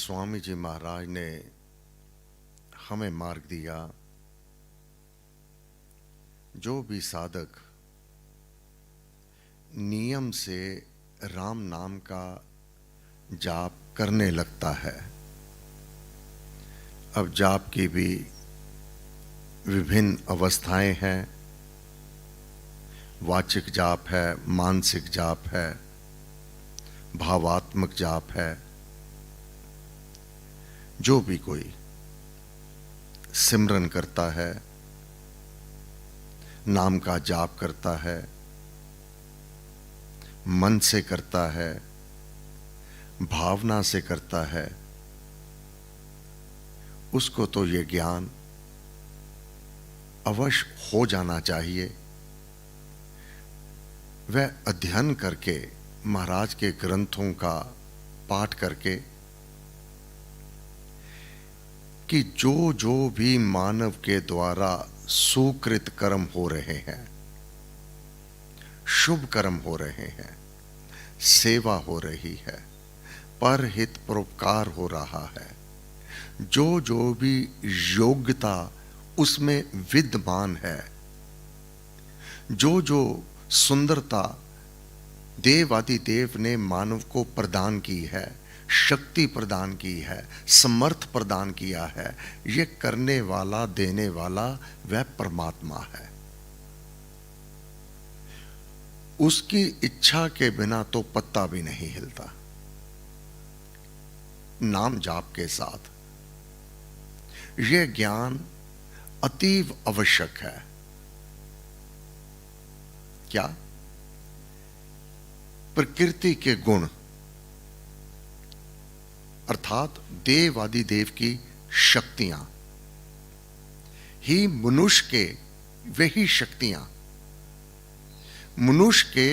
स्वामी जी महाराज ने हमें मार्ग दिया, जो भी साधक नियम से राम नाम का जाप करने लगता है। अब जाप की भी विभिन्न अवस्थाएं हैं। वाचिक जाप है, मानसिक जाप है, भावात्मक जाप है। जो भी कोई सिमरन करता है, नाम का जाप करता है, मन से करता है, भावना से करता है, उसको तो ये ज्ञान अवश्य हो जाना चाहिए। वह अध्ययन करके, महाराज के ग्रंथों का पाठ करके, कि जो जो भी मानव के द्वारा सुकृत कर्म हो रहे हैं, शुभ कर्म हो रहे हैं, सेवा हो रही है, परहित परोपकार हो रहा है, जो जो भी योग्यता उसमें विद्यमान है, जो जो सुंदरता देवादिदेव ने मानव को प्रदान की है, शक्ति प्रदान की है, समर्थ प्रदान किया है, ये करने वाला, देने वाला वह परमात्मा है। उसकी इच्छा के बिना तो पत्ता भी नहीं हिलता। नाम जाप के साथ यह ज्ञान अतीव आवश्यक है। क्या? प्रकृति के गुण अर्थात देवादिदेव की शक्तियां ही मनुष्य के, वही शक्तियां मनुष्य के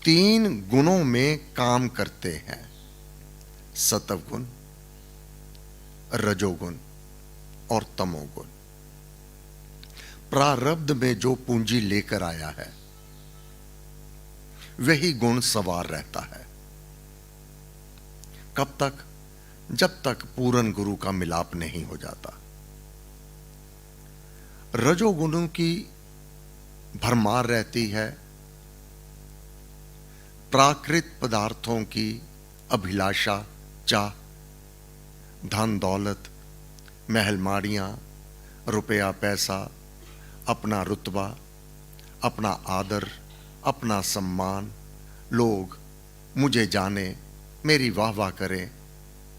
3 गुणों में काम करते हैं: सत्वगुण, रजोगुण और तमोगुण। प्रारब्ध में जो पूंजी लेकर आया है, वही गुण सवार रहता है। कब तक? जब तक पूर्ण गुरु का मिलाप नहीं हो जाता। रजोगुणों की भरमार रहती है, प्राकृत पदार्थों की अभिलाषा, चाह, धन दौलत, महलमाड़ियां, रुपया पैसा, अपना रुतबा, अपना आदर, अपना सम्मान, लोग मुझे जाने, मेरी वाह वाह करें,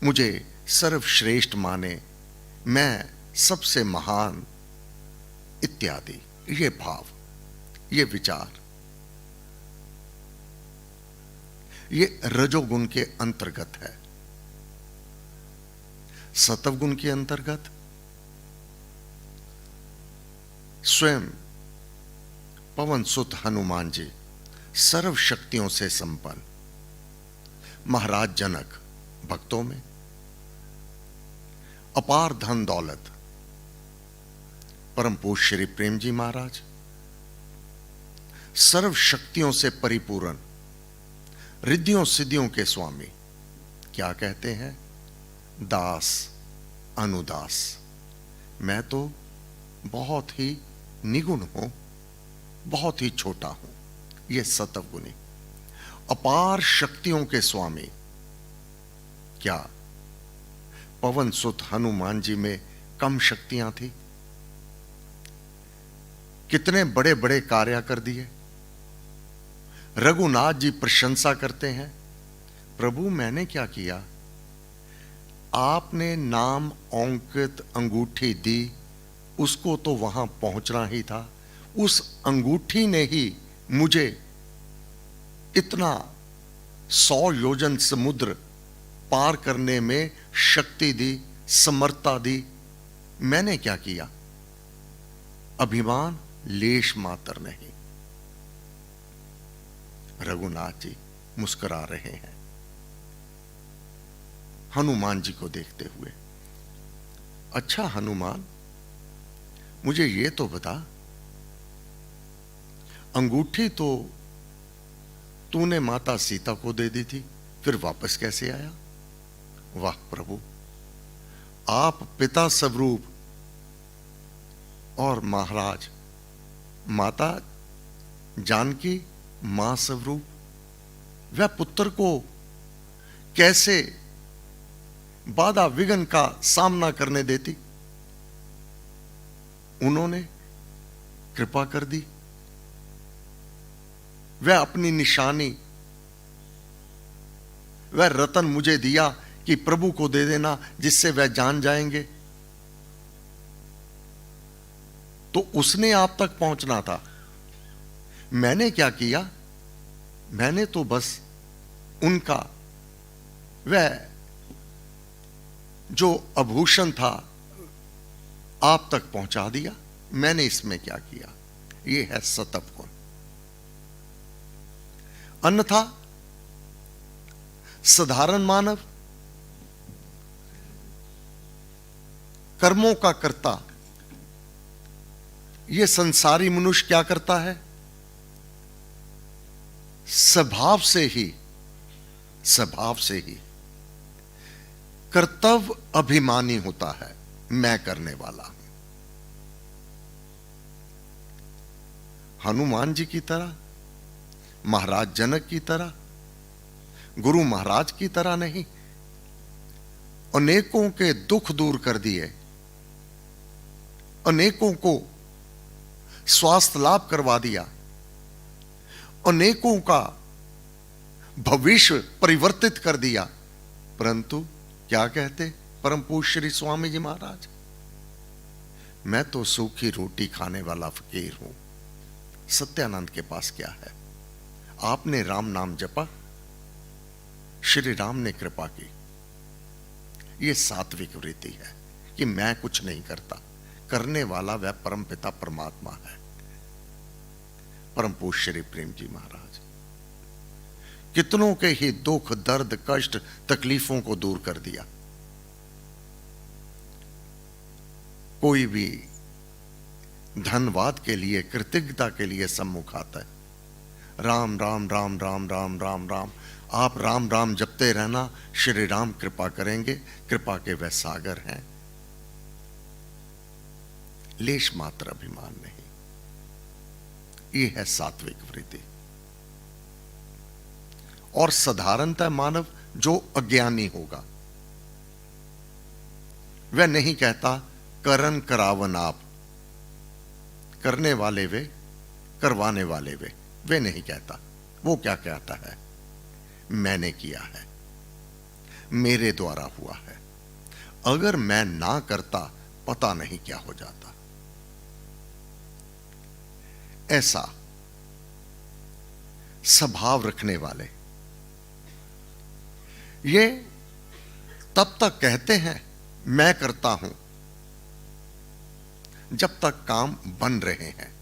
मुझे सर्वश्रेष्ठ माने, मैं सबसे महान इत्यादि। ये भाव, ये विचार, ये रजोगुण के अंतर्गत है। सत्वगुण के अंतर्गत स्वयं पवन सुत हनुमान जी सर्व शक्तियों से संपन्न, महाराज जनक भक्तों में, अपार धन दौलत, परम पूज्य श्री प्रेम जी महाराज सर्व शक्तियों से परिपूर्ण, रिद्धियों सिद्धियों के स्वामी। क्या कहते हैं? दास अनुदास, मैं तो बहुत ही निगुण हूं, बहुत ही छोटा हूं। यह सत्वगुणी। अपार शक्तियों के स्वामी। क्या पवन सुत हनुमान जी में कम शक्तियां थी? कितने बड़े बड़े कार्य कर दिए। रघुनाथ जी प्रशंसा करते हैं, प्रभु मैंने क्या किया? आपने नाम अंकित अंगूठी दी, उसको तो वहां पहुंचना ही था। उस अंगूठी ने ही मुझे इतना 100 योजन समुद्र पार करने में शक्ति दी, समर्थता दी। मैंने क्या किया? अभिमान लेश मात्र नहीं। रघुनाथ जी मुस्कुरा रहे हैं हनुमान जी को देखते हुए। अच्छा हनुमान, मुझे ये तो बता, अंगूठी तो तूने माता सीता को दे दी थी, फिर वापस कैसे आया? वाह प्रभु, आप पिता स्वरूप और महाराज माता जानकी मां स्वरूप, वह पुत्र को कैसे बाधा विघ्न का सामना करने देती? उन्होंने कृपा कर दी। वह अपनी निशानी, वह रतन मुझे दिया कि प्रभु को दे देना, जिससे वह जान जाएंगे। तो उसने आप तक पहुंचना था। मैंने क्या किया? मैंने तो बस उनका वह जो आभूषण था आप तक पहुंचा दिया। मैंने इसमें क्या किया? यह है सतप गुण। अन्यथा साधारण मानव, कर्मों का कर्ता, यह संसारी मनुष्य क्या करता है? स्वभाव से ही कर्तव्य अभिमानी होता है। मैं करने वाला हूं। हनुमान जी की तरह, महाराज जनक की तरह, गुरु महाराज की तरह नहीं। अनेकों के दुख दूर कर दिए, अनेकों को स्वास्थ्य लाभ करवा दिया, अनेकों का भविष्य परिवर्तित कर दिया। परंतु क्या कहते परम पूज्य श्री स्वामी जी महाराज? मैं तो सूखी रोटी खाने वाला फकीर हूं। सत्यानंद के पास क्या है? आपने राम नाम जपा, श्री राम ने कृपा की। यह सात्विक वृत्ति है कि मैं कुछ नहीं करता, करने वाला वह परम पिता परमात्मा है। परम पूज्य श्री प्रेम जी महाराज कितनों के ही दुख, दर्द, कष्ट, तकलीफों को दूर कर दिया। कोई भी धन्यवाद के लिए, कृतज्ञता के लिए सम्मुख आता है। राम राम राम राम राम राम राम। आप राम राम जपते रहना, श्री राम कृपा करेंगे। कृपा के वह सागर हैं। लेश मात्र अभिमान नहीं। यह है सात्विक वृत्ति। और साधारणतः मानव जो अज्ञानी होगा, वह नहीं कहता करन करावन आप। करने वाले वे, करवाने वाले वे नहीं कहता। वो क्या कहता है? मैंने किया है, मेरे द्वारा हुआ है। अगर मैं ना करता, पता नहीं क्या हो जाता। ऐसा स्वभाव रखने वाले ये तब तक कहते हैं मैं करता हूं, जब तक काम बन रहे हैं,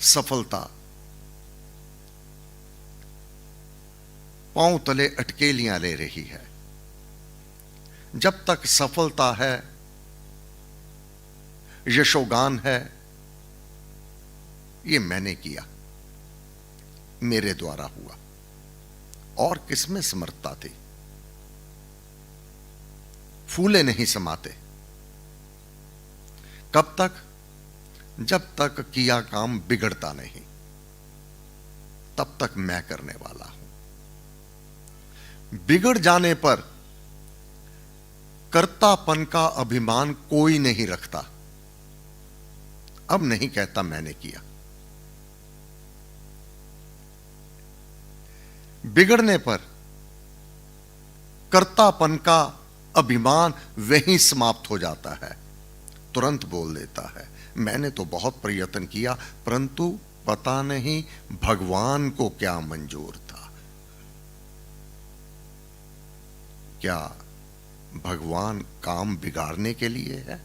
सफलता पांव तले अटकेलियां ले रही है। जब तक सफलता है, यशोगान है, ये मैंने किया, मेरे द्वारा हुआ। और किसमें समर्थता थी? फूले नहीं समाते। कब तक? जब तक किया काम बिगड़ता नहीं, तब तक मैं करने वाला हूं। बिगड़ जाने पर कर्तापन का अभिमान कोई नहीं रखता। अब नहीं कहता मैंने किया। बिगड़ने पर कर्तापन का अभिमान वहीं समाप्त हो जाता है। तुरंत बोल देता है मैंने तो बहुत प्रयत्न किया, परंतु पता नहीं भगवान को क्या मंजूर था। क्या भगवान काम बिगाड़ने के लिए है?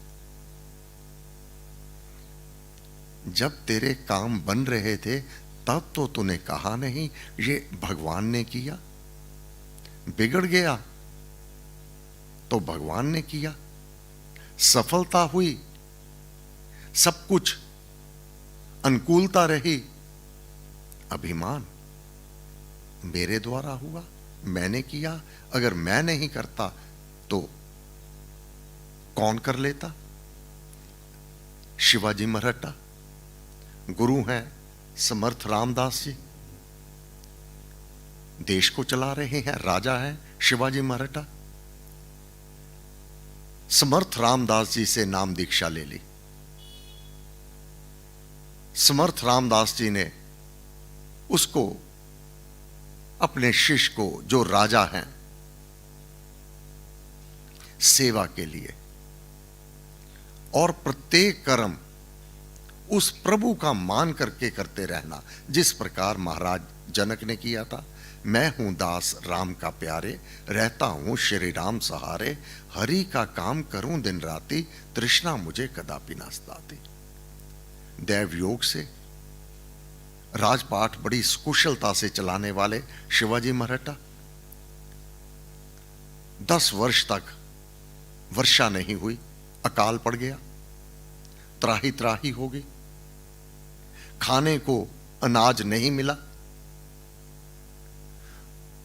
जब तेरे काम बन रहे थे तब तो तूने कहा नहीं ये भगवान ने किया। बिगड़ गया तो भगवान ने किया। सफलता हुई, सब कुछ अनुकूलता रही, अभिमान मेरे द्वारा हुआ, मैंने किया। अगर मैं नहीं करता तो कौन कर लेता? शिवाजी मराठा। गुरु हैं समर्थ रामदास जी, देश को चला रहे हैं, राजा हैं शिवाजी मराठा। समर्थ रामदास जी से नाम दीक्षा ले ली। समर्थ रामदास जी ने उसको, अपने शिष्य को, जो राजा हैं, सेवा के लिए और प्रत्येक कर्म उस प्रभु का मान करके करते रहना, जिस प्रकार महाराज जनक ने किया था। मैं हूं दास राम का प्यारे, रहता हूं श्री राम सहारे, हरि का काम करूं दिन राति, तृष्णा मुझे कदापि ना सताती। दैव योग से राजपाट बड़ी कुशलता से चलाने वाले शिवाजी मराठा 10 वर्ष तक वर्षा नहीं हुई, अकाल पड़ गया, त्राही त्राही हो गई, खाने को अनाज नहीं मिला।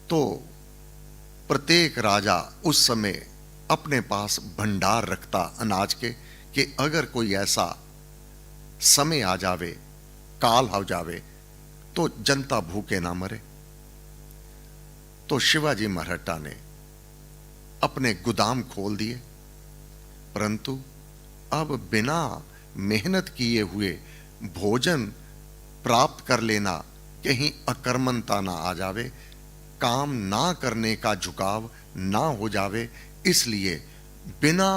तो प्रत्येक राजा उस समय अपने पास भंडार रखता अनाज के, कि अगर कोई ऐसा समय आ जावे, काल हो जावे, तो जनता भूखे ना मरे। तो शिवाजी मराठा ने अपने गोदाम खोल दिए, परंतु अब बिना मेहनत किए हुए भोजन प्राप्त कर लेना, कहीं अकर्मणता ना आ जावे, काम ना करने का झुकाव ना हो जावे, इसलिए बिना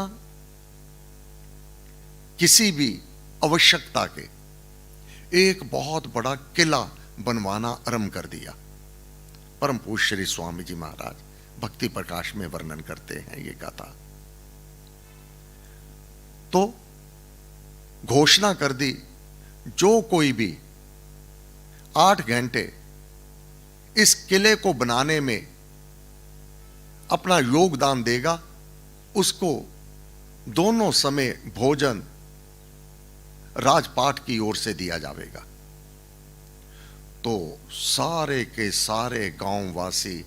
किसी भी आवश्यकता के एक बहुत बड़ा किला बनवाना आरंभ कर दिया। परम पूज्य श्री स्वामी जी महाराज भक्ति प्रकाश में वर्णन करते हैं ये गाथा। तो घोषणा कर दी, जो कोई भी 8 घंटे इस किले को बनाने में अपना योगदान देगा, उसको दोनों समय भोजन राजपाट की ओर से दिया जाएगा। तो सारे के सारे गांववासी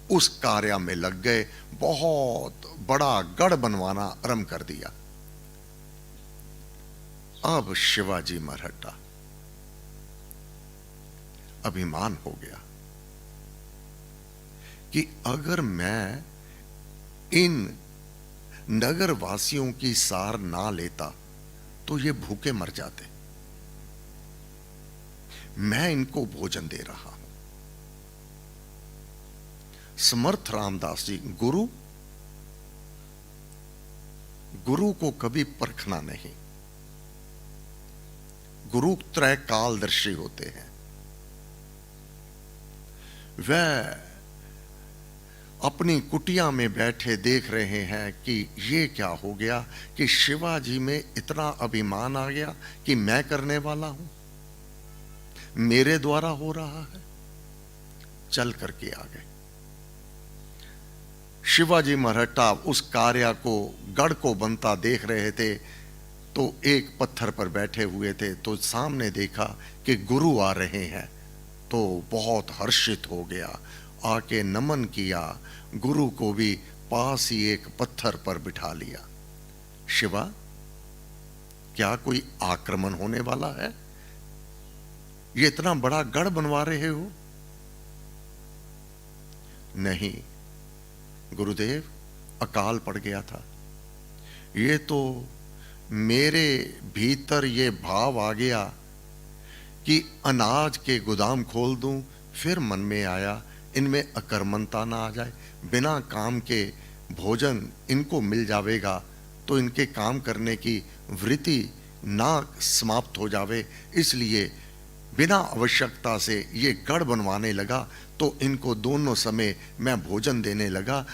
उस कार्य में लग गए, बहुत बड़ा गढ़ बनवाना आरंभ कर दिया। अब शिवाजी मराठा अभिमान हो गया कि अगर मैं इन नगर वासियों की सार ना लेता तो ये भूखे मर जाते, मैं इनको भोजन दे रहा हूं। समर्थ रामदास जी गुरु को कभी परखना नहीं। गुरु त्रय कालदर्शी होते हैं। वह अपनी कुटिया में बैठे देख रहे हैं कि ये क्या हो गया कि शिवाजी में इतना अभिमान आ गया कि मैं करने वाला हूं, मेरे द्वारा हो रहा है। चल करके आ गए। शिवाजी मराठा उस कार्य को, गढ़ को बनता देख रहे थे, तो एक पत्थर पर बैठे हुए थे, तो सामने देखा कि गुरु आ रहे हैं, तो बहुत हर्षित हो गया, आके नमन किया, गुरु को भी पास ही एक पत्थर पर बिठा लिया। शिवा, क्या कोई आक्रमण होने वाला है? ये इतना बड़ा गढ़ बनवा रहे हो? नहीं गुरुदेव, अकाल पड़ गया था। ये तो मेरे भीतर ये भाव आ गया कि अनाज के गोदाम खोल दूं, फिर मन में आया इनमें अकर्मणता ना आ जाए, बिना काम के भोजन इनको मिल जावेगा तो इनके काम करने की वृत्ति ना समाप्त हो जावे, इसलिए बिना आवश्यकता से ये गढ़ बनवाने लगा, तो इनको दोनों समय मैं भोजन देने लगा।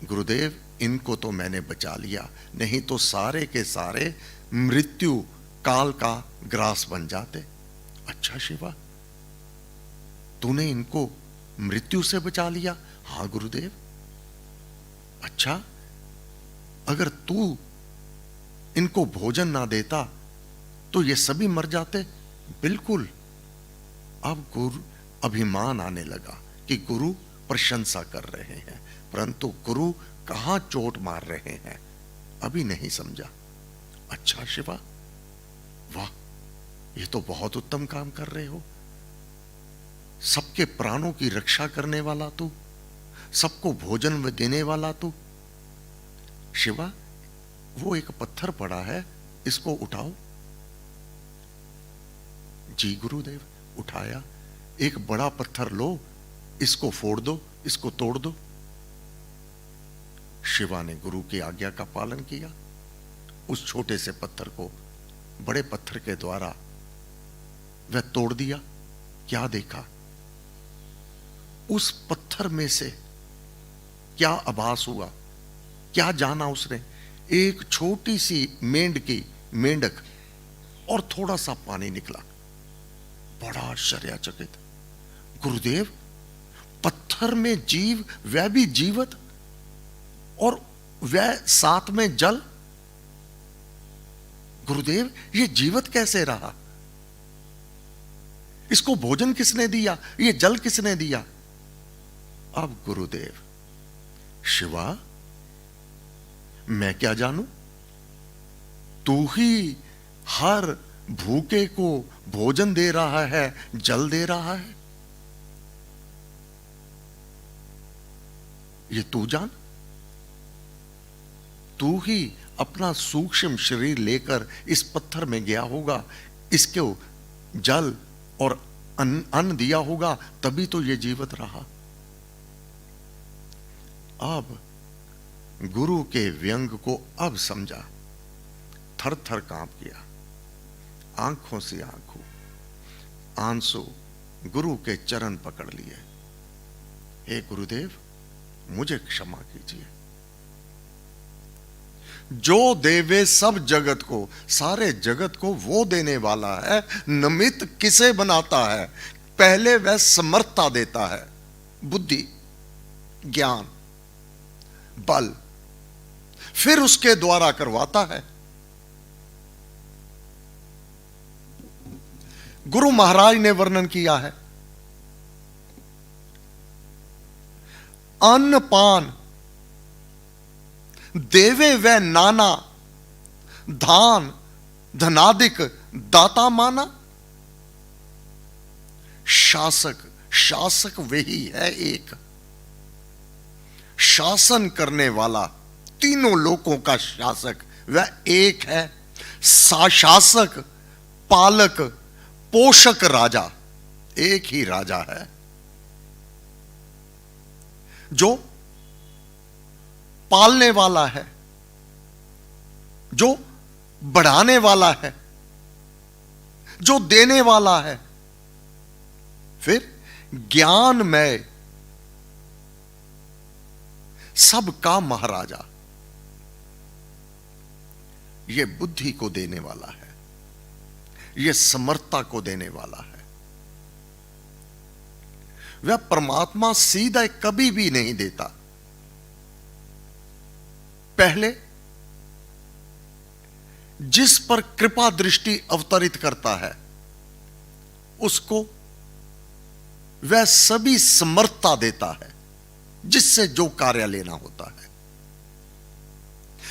गुरुदेव, इनको तो मैंने बचा लिया, नहीं तो सारे के सारे मृत्यु काल का ग्रास बन जाते। अच्छा शिवा, तूने इनको मृत्यु से बचा लिया? हाँ गुरुदेव। अच्छा, अगर तू इनको भोजन ना देता तो ये सभी मर जाते? बिल्कुल। अब गुरु अभिमान आने लगा कि गुरु प्रशंसा कर रहे हैं, परंतु गुरु कहां चोट मार रहे हैं। अभी नहीं समझा। अच्छा शिवा, वाह, ये तो बहुत उत्तम काम कर रहे हो। सबके प्राणों की रक्षा करने वाला तू, सबको भोजन देने वाला तू। शिवा, वो एक पत्थर पड़ा है, इसको उठाओ। जी गुरुदेव। उठाया। एक बड़ा पत्थर लो, इसको फोड़ दो, इसको तोड़ दो। शिवा ने गुरु की आज्ञा का पालन किया। उस छोटे से पत्थर को बड़े पत्थर के द्वारा वह तोड़ दिया। क्या देखा? उस पत्थर में से क्या आभास हुआ, क्या जाना उसने? एक छोटी सी मेंढक और थोड़ा सा पानी निकला। बड़ा आश्चर्यचकित। गुरुदेव, पत्थर में जीव, वह भी जीवत, और वह साथ में जल। गुरुदेव, ये जीवत कैसे रहा? इसको भोजन किसने दिया? ये जल किसने दिया? अब गुरुदेव, शिवा, मैं क्या जानूं? तू ही हर भूखे को भोजन दे रहा है, जल दे रहा है। ये तू जान। तू ही अपना सूक्ष्म शरीर लेकर इस पत्थर में गया होगा, इसको जल और अन्न दिया होगा, तभी तो ये जीवित रहा। अब गुरु के व्यंग को अब समझा। थर थर कांप गया। आंखों से आंसू गुरु के चरण पकड़ लिए। हे गुरुदेव, मुझे क्षमा कीजिए। जो देवे सब जगत को, सारे जगत को वो देने वाला है, निमित्त किसे बनाता है? पहले वह समर्थता देता है, बुद्धि, ज्ञान, बल, फिर उसके द्वारा करवाता है। गुरु महाराज ने वर्णन किया है, अन्न पान देवे वह नाना, धान धनादिक दाता माना। शासक वही है एक, शासन करने वाला, तीनों लोकों का शासक वह एक है। शासक, पालक, पोषक राजा, एक ही राजा है, जो पालने वाला है, जो बढ़ाने वाला है, जो देने वाला है। फिर ज्ञानमय, सबका महाराजा, यह बुद्धि को देने वाला है, यह समर्थता को देने वाला है। वह परमात्मा सीधा कभी भी नहीं देता। पहले जिस पर कृपा दृष्टि अवतरित करता है, उसको वह सभी समर्थता देता है, जिससे जो कार्य लेना होता है।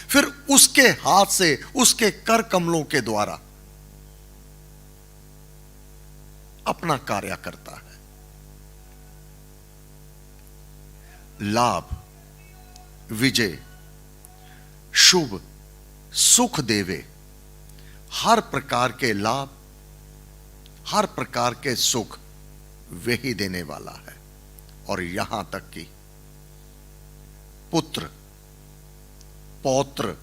फिर उसके हाथ से, उसके कर कमलों के द्वारा अपना कार्य करता है। लाभ, विजय, शुभ, सुख देवे, हर प्रकार के लाभ, हर प्रकार के सुख वही देने वाला है। और यहां तक कि पुत्र, पौत्र,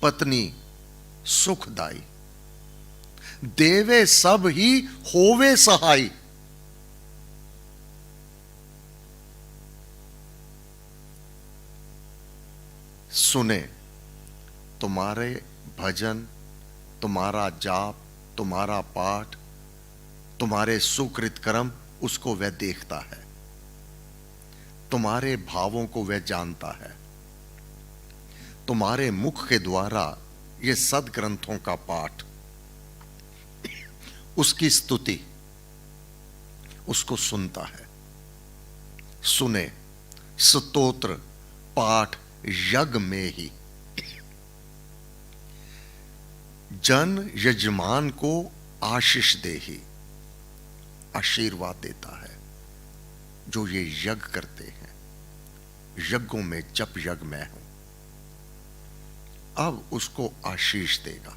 पत्नी सुखदाई, देवे सब ही होवे सहाई। सुने तुम्हारे भजन, तुम्हारा जाप, तुम्हारा पाठ, तुम्हारे सुकृत कर्म, उसको वह देखता है। तुम्हारे भावों को वह जानता है। तुम्हारे मुख के द्वारा ये सदग्रंथों का पाठ, उसकी स्तुति, उसको सुनता है। सुने, स्तोत्र पाठ यज्ञ में ही जन यजमान को आशीष दे ही, आशीर्वाद देता है। जो ये यज्ञ करते हैं, यज्ञों में जप यज्ञ मैं हूं, अब उसको आशीष देगा,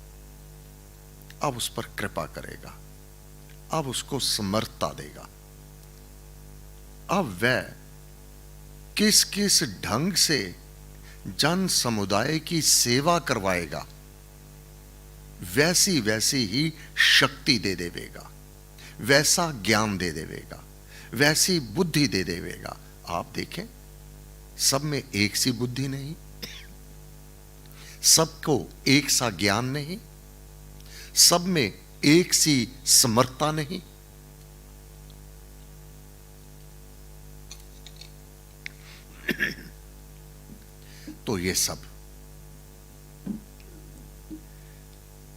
अब उस पर कृपा करेगा, अब उसको समर्थता देगा। अब वह किस किस ढंग से जन समुदाय की सेवा करवाएगा, वैसी वैसी ही शक्ति दे देवेगा, वैसा ज्ञान दे देवेगा, वैसी बुद्धि दे देवेगा। आप देखें, सब में एक सी बुद्धि नहीं, सबको एक सा ज्ञान नहीं, सब में एक सी समर्थता नहीं। तो ये सब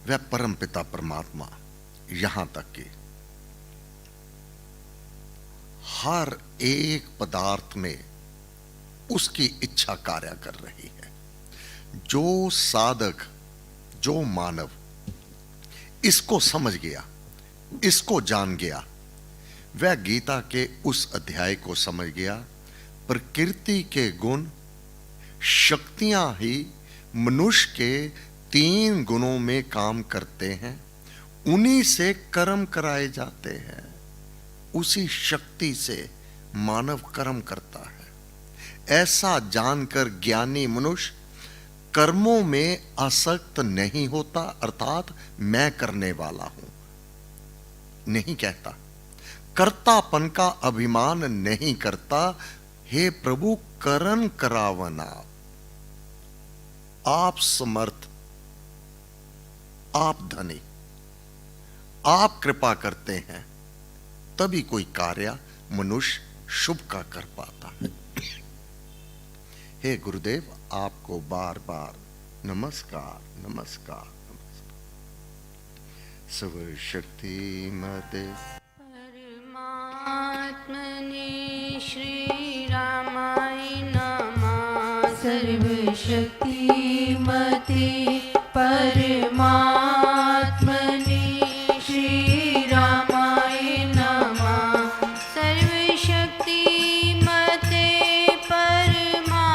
वह परमपिता परमात्मा यहां तक कि हर एक पदार्थ में उसकी इच्छा कार्य कर रही है। जो साधक, जो मानव इसको समझ गया, इसको जान गया, वह गीता के उस अध्याय को समझ गया। प्रकृति के गुण, शक्तियां ही मनुष्य के 3 गुणों में काम करते हैं, उन्हीं से कर्म कराए जाते हैं, उसी शक्ति से मानव कर्म करता है। ऐसा जानकर ज्ञानी मनुष्य कर्मों में आसक्त नहीं होता, अर्थात मैं करने वाला हूं नहीं कहता, कर्तापन का अभिमान नहीं करता। हे प्रभु करन करावना, आप समर्थ, आप धनी, आप कृपा करते हैं, तभी कोई कार्य मनुष्य शुभ का कर पाता है। हे गुरुदेव, आपको बार बार नमस्कार नमस्कार नमस्कार। सर्वशक्ति मते परमात्मने श्री रामाय नमः। सर्वशक्ति मते परमात्मने श्री रामाय नमः। सर्वशक्ति मते परमात्मने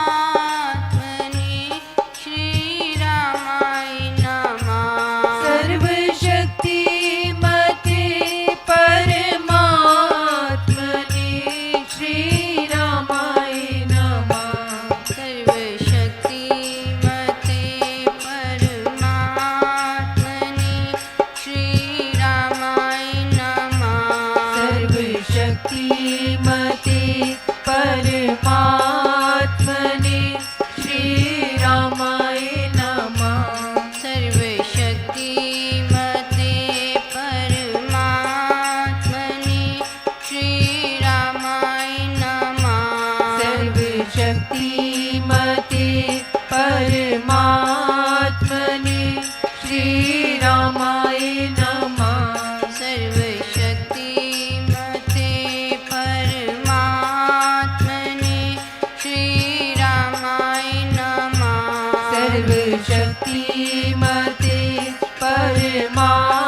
श्री रामाय नमः। सर्वशक्ति मते परमात्मने श्री रामाय नमः। सर्वशक्ति मते परमात्मने श्री रामाय नमः। सर्वशक्ति मते परमात्मने श्री रामाय नमः। सर्वशक्ति मते परमात्मने श्री रामाय नमः। सर्वशक्ति मते परमात्मने श्री रामाय नमः। सर्वशक्ति मते परमात्मने श्री रामाय नमः। सर्वशक्ति मते परमात्मने